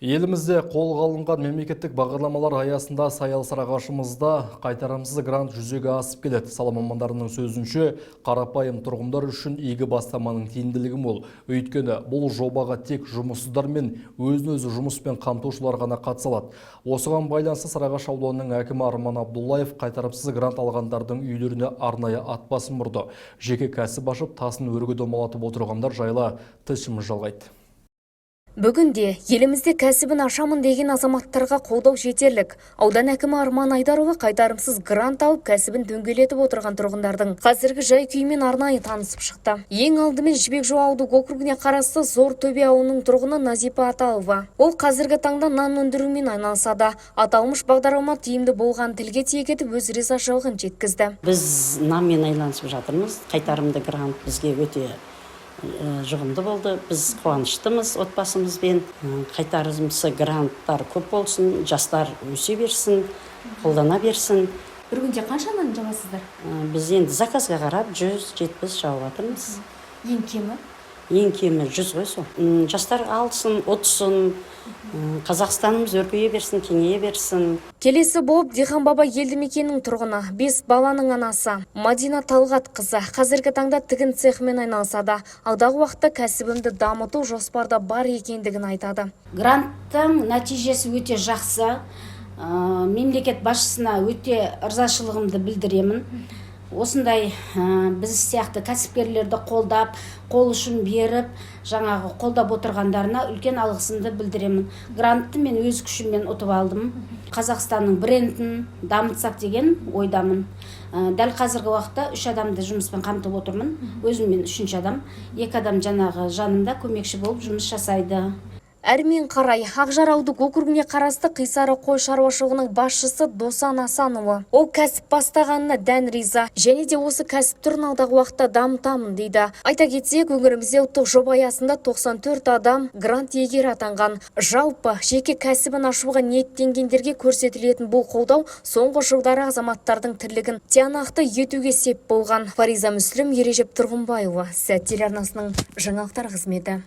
Елімізде қолға алынған мемлекеттік бағдарламалар аясында Саялсарағашымызда қайтарымсыз грант жүзеге асып келеді. Сала мамандарының сөзінше, қарапайым тұрғындар үшін игі бастаманың тиімділігі мол. Өйткені бұл жобаға тек жұмыссыздар мен өзін-өзі жұмыспен қамтушылар ғана қатыса алады. Осыған байланысты Сарыағаш ауданының әкімі Арман Абдуллаев қайтарымсыз грант алғандардың үйлеріне арнайы ат басын бұрды. Жеке кәсіп ашып, тасын өрге домалатып отырғандар жайлы тілшіміз жалғайды. Бүгінде елімізде кәсібін ашамын деген азаматтарға қолдау жетерлік. Аудан әкімі Арман Айдарова қайтарымсыз грант алып, кәсібін дөңгелетіп отырған тұрғындардың қазіргі жай күйімен арнайы танысып шықты. Ең алдымен Жібек Жол ауылдық округіне қарасты Зортөбе ауылының тұрғыны Назипа Аталова. Ол қазіргі таңда нан өндірумен айналысады. Аталмыш бағдарлама тиімді болған тілге тиек етіп, өз ризашылығын жеткізді. Біз нанмен айналысып жатырмыз. Қайтарымды грант бізге өте жұғымды болды. Біз қуаныштымыз отбасымызбен. Қайтарымсыз гранттар көп болсын, жастар өсе берсін, қолдана берсін. Бір күнде қанша нан жабасыздар? Біз енді заказға қарап 170 жауып жатырмыз. Ең кемі? Ең кемі 100 ғой сол. Жастар алсын, отырсын, Қазақстанымыз өркейе берсін, кеңейе берсін. Келесі болып Дихан баба елді мекенінің тұрғыны, 5 баланың анасы Мадина Талғат қызы қазіргі таңда тігін цехымен айналысады. Алдағы уақытта кәсібімді дамыту жоспарда бар екендігін айтады. Гранттың нәтижесі өте жақсы. Мемлекет басшысына өте ырзашылығымды білдіремін. Осындай біз сияқты кәсіпкерлерді қолдап, қол ұшын беріп, жаңағы қолдап отырғандарына үлкен алғысымды білдіремін. Грантты мен өз күшіммен ұтып алдым. Қазақстанның брендін дамытсақ деген ойдамын. Дәл қазіргі уақытта 3 адамды жұмыспен қамтып отырмын. Өзіммен 3-ші адам. 2 адам жаңағы жанымда көмекші болып жұмыс жасайды. Әрмен қарай Ақжар ауылдық округіне қарасты Қисары қой шаруашылығының басшысы Досан Асанұлы. Ол кәсіп бастағанына дән риза, және де осы кәсіп түрін алдағы уақытта дамытамын дейді. Айта кетсек, өңірімізде ұлттық жоба аясында 94 адам грант иегері атанған. Жалпы жеке кәсібін ашуға ниеттенгендерге көрсетілетін бұл қолдау соңғы жылдары азаматтардың тірлігін тиянақты етуге сеп болған. Фариза Мүслім, Ережеп Тұрғынбаева, Сәт телеарнасының жаңалықтар қызметі.